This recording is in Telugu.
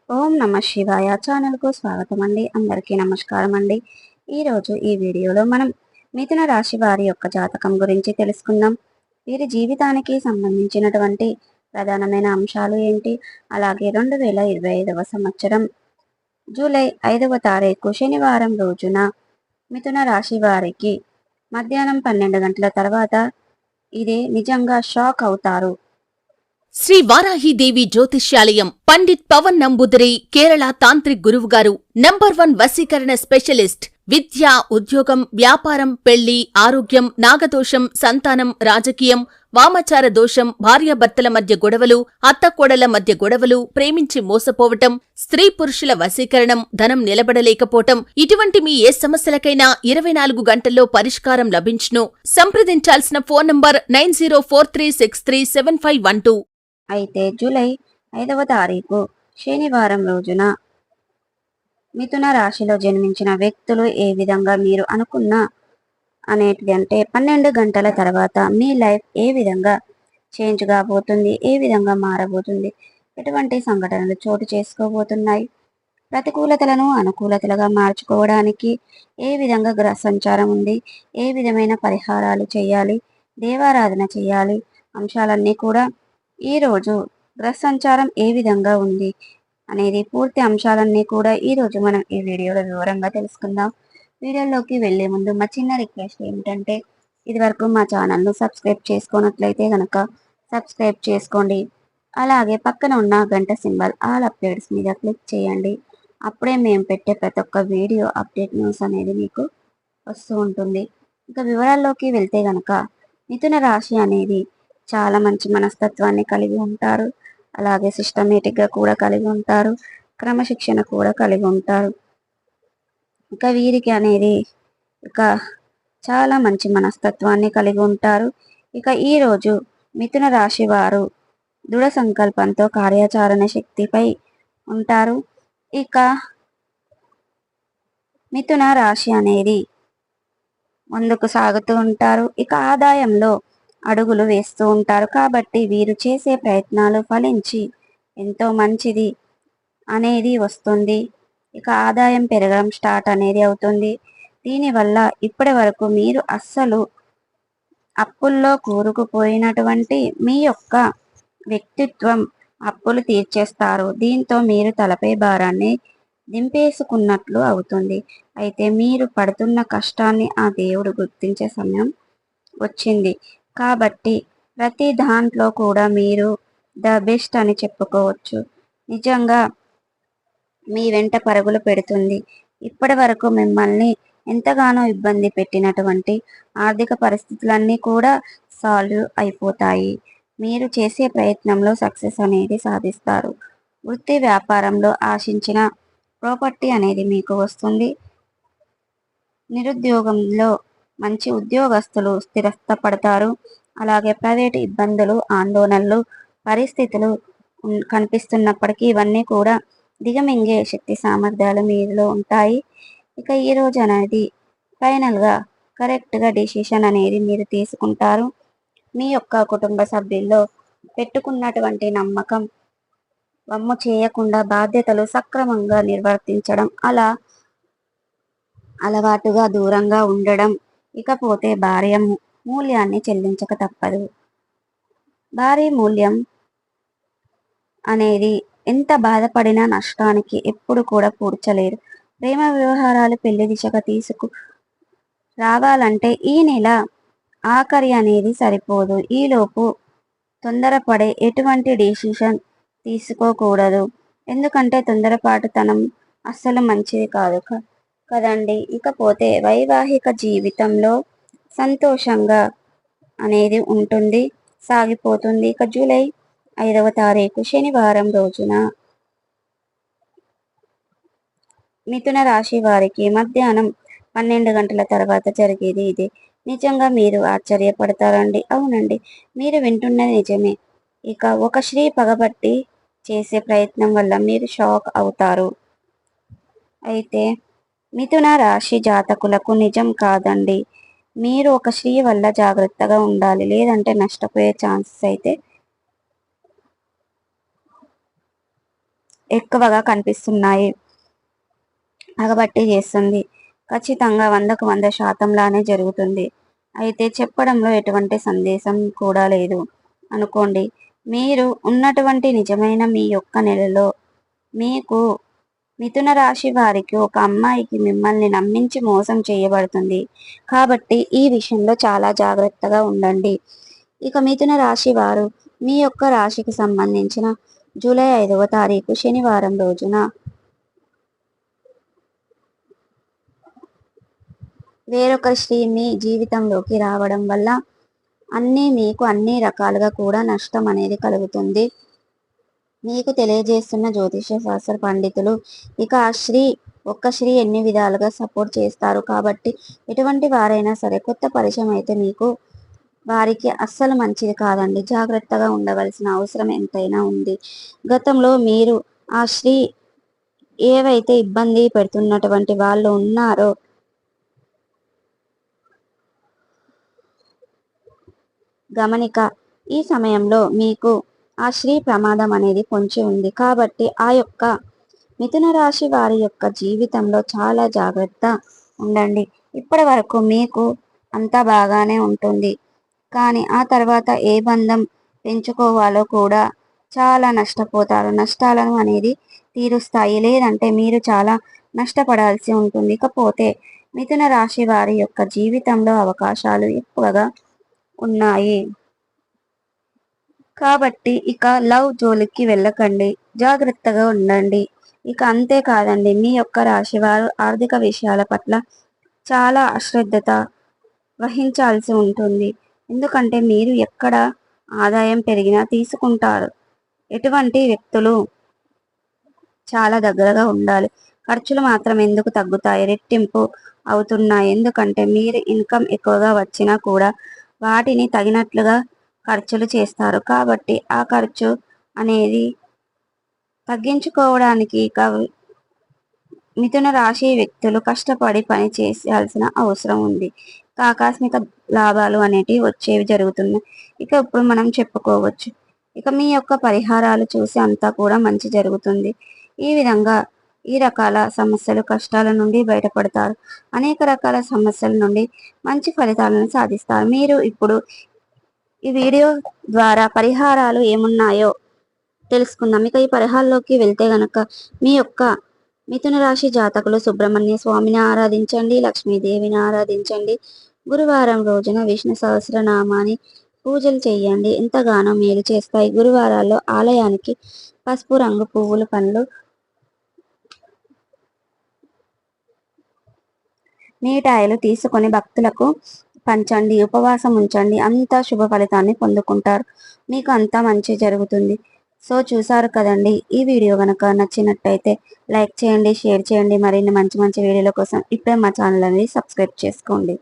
ఓం నమ శివాయ ఛానల్కు స్వాగతం అండి. అందరికీ నమస్కారం అండి. ఈరోజు ఈ వీడియోలో మనం మిథున రాశి వారి యొక్క జాతకం గురించి తెలుసుకుందాం. వీరి జీవితానికి సంబంధించినటువంటి ప్రధానమైన అంశాలు ఏంటి, అలాగే 2025వ సంవత్సరం జూలై 5వ తారీఖు శనివారం రోజున మిథున రాశి వారికి మధ్యాహ్నం 12 గంటల తర్వాత ఇదే నిజంగా షాక్ అవుతారు. శ్రీ వారాహిదేవి జ్యోతిష్యాలయం పండిత్ పవన్ నంబూదరి కేరళ తాంత్రిక్ గురువుగారు నంబర్ 1 వశీకరణ స్పెషలిస్ట్. విద్య, ఉద్యోగం, వ్యాపారం, పెళ్లి, ఆరోగ్యం, నాగదోషం, సంతానం, రాజకీయం, వామాచార దోషం, భార్యాభర్తల మధ్య గొడవలు, అత్తకోడళ్ల మధ్య గొడవలు, ప్రేమించి మోసపోవటం, స్త్రీ పురుషుల వశీకరణం, ధనం నిలబడలేకపోవటం, ఇటువంటి మీ ఏ సమస్యలకైనా 24 గంటల్లో పరిష్కారం లభించును. సంప్రదించాల్సిన ఫోన్ నంబర్ 9043637512. అయితే జూలై 5వ తారీఖు శనివారం రోజున మిథున రాశిలో జన్మించిన వ్యక్తులు ఏ విధంగా మీరు అనుకున్న అనేటిది అంటే 12 గంటల తర్వాత మీ లైఫ్ ఏ విధంగా చేంజ్ కాబోతుంది, ఏ విధంగా మారబోతుంది, ఎటువంటి సంఘటనలు చోటు చేసుకోబోతున్నాయి, ప్రతికూలతలను అనుకూలతలుగా మార్చుకోవడానికి ఏ విధంగా గ్రహ సంచారం ఉంది, ఏ విధమైన పరిహారాలు చేయాలి, దేవారాధన చేయాలి, అంశాలన్నీ కూడా ఈరోజు గ్రహ సంచారం ఏ విధంగా ఉంది అనేది పూర్తి అంశాలన్నీ కూడా ఈరోజు మనం ఈ వీడియోలో వివరంగా తెలుసుకుందాం. వీడియోలోకి వెళ్లే ముందు మా చిన్న రిక్వెస్ట్ ఏమిటంటే, ఇదివరకు మా ఛానల్ను సబ్స్క్రైబ్ చేసుకున్నట్లయితే కనుక సబ్స్క్రైబ్ చేసుకోండి. అలాగే పక్కన ఉన్న గంట సింబల్ ఆల్ అప్డేట్స్ మీద క్లిక్ చేయండి. అప్పుడే మేము పెట్టే ప్రతి ఒక్క వీడియో అప్డేట్ న్యూస్ అనేది మీకు వస్తూ ఉంటుంది. ఇక వివరాల్లోకి వెళ్తే కనుక మిథున రాశి అనేది చాలా మంచి మనస్తత్వాన్ని కలిగి ఉంటారు. అలాగే సిస్టమేటిక్గా కూడా కలిగి ఉంటారు. క్రమశిక్షణ కూడా కలిగి ఉంటారు. ఇక వీరికి అనేది ఇక చాలా మంచి మనస్తత్వాన్ని కలిగి ఉంటారు. ఇక ఈరోజు మిథున రాశి వారు దృఢ సంకల్పంతో కార్యాచరణ శక్తిపై ఉంటారు. ఇక మిథున రాశి అనేది ముందుకు సాగుతూ ఉంటారు. ఇక ఆదాయంలో అడుగులు వేస్తూ ఉంటారు. కాబట్టి వీరు చేసే ప్రయత్నాలు ఫలించి ఎంతో మంచిది అనేది వస్తుంది. ఇక ఆదాయం పెరగడం స్టార్ట్ అనేది అవుతుంది. దీనివల్ల ఇప్పటి వరకు మీరు అస్సలు అప్పుల్లో కూరుకుపోయినటువంటి మీ యొక్క వ్యక్తిత్వం అప్పులు తీర్చేస్తారు. దీంతో మీరు తలపై భారాన్ని దింపేసుకున్నట్లు అవుతుంది. అయితే మీరు పడుతున్న కష్టాన్ని ఆ దేవుడు గుర్తించే సమయం వచ్చింది. కాబట్టి ప్రతి దాంట్లో కూడా మీరు ద బెస్ట్ అని చెప్పుకోవచ్చు. నిజంగా మీ వెంట పరుగులు పెడుతుంది. ఇప్పటి వరకు మిమ్మల్ని ఎంతగానో ఇబ్బంది పెట్టినటువంటి ఆర్థిక పరిస్థితులన్నీ కూడా సాల్వ్ అయిపోతాయి. మీరు చేసే ప్రయత్నంలో సక్సెస్ అనేది సాధిస్తారు. వృత్తి వ్యాపారంలో ఆశించిన ప్రాపర్టీ అనేది మీకు వస్తుంది. నిరుద్యోగంలో మంచి ఉద్యోగస్తులు స్థిరపడతారు. అలాగే ప్రైవేటు ఇబ్బందులు, ఆందోళనలు, పరిస్థితులు కనిపిస్తున్నప్పటికీ ఇవన్నీ కూడా దిగమింగే శక్తి సామర్థ్యాలు మీలో ఉంటాయి. ఇక ఈరోజు అనేది ఫైనల్గా కరెక్ట్గా డిసిషన్ అనేది మీరు తీసుకుంటారు. మీ యొక్క కుటుంబ సభ్యుల్లో పెట్టుకున్నటువంటి నమ్మకం వమ్ము చేయకుండా బాధ్యతలు సక్రమంగా నిర్వర్తించడం, అలవాటుగా దూరంగా ఉండడం, ఇకపోతే భార్య మూల్యాన్ని చెల్లించక తప్పదు. భారీ మూల్యం అనేది ఎంత బాధపడినా నష్టానికి ఎప్పుడు కూడా పూడ్చలేరు. ప్రేమ వ్యవహారాలు పెళ్లి దిశగా తీసుకు రావాలంటే ఈ నెల ఆఖరి అనేది సరిపోదు. ఈలోపు తొందరపడే ఎటువంటి డెసిషన్ తీసుకోకూడదు. ఎందుకంటే తొందరపాటుతనం అస్సలు మంచిది కాదు కదండి. ఇకపోతే వైవాహిక జీవితంలో సంతోషంగా అనేది ఉంటుంది, సాగిపోతుంది. ఇక జూలై 5వ తారీఖు శనివారం రోజున మిథున రాశి వారికి మధ్యాహ్నం 12 గంటల తర్వాత జరిగేది ఇదే. నిజంగా మీరు ఆశ్చర్యపడతారండి. అవునండి, మీరు వింటున్నది నిజమే. ఇక ఒక స్త్రీ పగబట్టి చేసే ప్రయత్నం వల్ల మీరు షాక్ అవుతారు. అయితే మిథున రాశి జాతకులకు నిజం కాదండి. మీరు ఒక స్త్రీ వల్ల జాగ్రత్తగా ఉండాలి, లేదంటే నష్టపోయే ఛాన్సెస్ అయితే ఎక్కువగా కనిపిస్తున్నాయి. పగబట్టి చేస్తుంది. ఖచ్చితంగా 100కు 100% లానే జరుగుతుంది. అయితే చెప్పడంలో ఎటువంటి సందేశం కూడా లేదు అనుకోండి. మీరు ఉన్నటువంటి నిజమైన మీ యొక్క నెలలో మీకు మిథున రాశి వారికి ఒక అమ్మాయికి మిమ్మల్ని నమ్మించి మోసం చేయబడుతుంది. కాబట్టి ఈ విషయంలో చాలా జాగ్రత్తగా ఉండండి. ఇక మిథున రాశి వారు మీ యొక్క రాశికి సంబంధించిన జూలై 5వ తారీఖు శనివారం రోజున వేరొక స్త్రీ మీ జీవితంలోకి రావడం వల్ల మీకు అన్ని రకాలుగా కూడా నష్టం అనేది కలుగుతుంది. మీకు తెలియజేస్తున్న జ్యోతిష శాస్త్ర పండితులు ఇక ఆ ఒక్క స్త్రీ ఎన్ని విధాలుగా సపోర్ట్ చేస్తారు. కాబట్టి ఎటువంటి వారైనా సరే కొత్త పరిచయం అయితే మీకు వారికి అస్సలు మంచిది కాదండి. జాగ్రత్తగా ఉండవలసిన అవసరం ఎంతైనా ఉంది. గతంలో మీరు ఆ స్త్రీ ఏవైతే ఇబ్బంది పెడుతున్నటువంటి వాళ్ళు ఉన్నారో గమనిక, ఈ సమయంలో మీకు ఆ స్త్రీ ప్రమాదం అనేది పొంచి ఉంది. కాబట్టి ఆ యొక్క మిథున రాశి వారి యొక్క జీవితంలో చాలా జాగ్రత్త ఉండండి. ఇప్పటి వరకు మీకు అంతా బాగానే ఉంటుంది. కానీ ఆ తర్వాత ఏ బంధం పెంచుకోవాలో కూడా చాలా నష్టపోతారు. నష్టాలను అనేది తీరుస్తాయి. లేదంటే మీరు చాలా నష్టపడాల్సి ఉంటుంది. ఇకపోతే మిథున రాశి వారి యొక్క జీవితంలో అవకాశాలు ఎక్కువగా ఉన్నాయి. కాబట్టి ఇక లవ్ జోలికి వెళ్ళకండి. జాగ్రత్తగా ఉండండి. ఇక అంతేకాదండి, మీ యొక్క రాశి వారు ఆర్థిక విషయాల పట్ల చాలా అశ్రద్ధత వహించాల్సి ఉంటుంది. ఎందుకంటే మీరు ఎక్కడ ఆదాయం పెరిగినా తీసుకుంటారు. ఎటువంటి వ్యక్తులు చాలా దగ్గరగా ఉండాలి. ఖర్చులు మాత్రం ఎందుకు తగ్గుతాయి, రెట్టింపు అవుతున్నాయి. ఎందుకంటే మీరు ఇన్కమ్ ఎక్కువగా వచ్చినా కూడా వాటిని తగినట్లుగా ఖర్చులు చేస్తారు. కాబట్టి ఆ ఖర్చు అనేది తగ్గించుకోవడానికి ఇక మిథున రాశి వ్యక్తులు కష్టపడి పని చేయాల్సిన అవసరం ఉంది. ఆకస్మిక లాభాలు అనేటివి వచ్చేవి జరుగుతున్నాయి. ఇక ఇప్పుడు మనం చెప్పుకోవచ్చు. ఇక మీ యొక్క పరిహారాలు చూసి అంతా కూడా మంచి జరుగుతుంది. ఈ విధంగా ఈ రకాల సమస్యలు కష్టాల నుండి బయటపడతారు. అనేక రకాల సమస్యల నుండి మంచి ఫలితాలను సాధిస్తారు. మీరు ఇప్పుడు ఈ వీడియో ద్వారా పరిహారాలు ఏమున్నాయో తెలుసుకుందాం. ఇక ఈ పరిహారంలోకి వెళ్తే గనక మీ యొక్క మిథున రాశి జాతకులు సుబ్రహ్మణ్య స్వామిని ఆరాధించండి, లక్ష్మీదేవిని ఆరాధించండి. గురువారం రోజున విష్ణు సహస్రనామాన్ని పూజలు చేయండి. ఎంతగానో మేలు చేస్తాయి. గురువారాల్లో ఆలయానికి పసుపు రంగు పువ్వులు, పండ్లు, నీటాయలు తీసుకొని భక్తులకు పంచండి. ఉపవాసం ఉంచండి. అంతా శుభ ఫలితాన్ని పొందుకుంటారు. మీకు అంతా మంచి జరుగుతుంది. సో చూసారు కదండి. ఈ వీడియో కనుక నచ్చినట్టయితే లైక్ చేయండి, షేర్ చేయండి. మరిన్ని మంచి మంచి వీడియోల కోసం ఇప్పుడే మా ఛానల్ అనేది సబ్స్క్రైబ్ చేసుకోండి.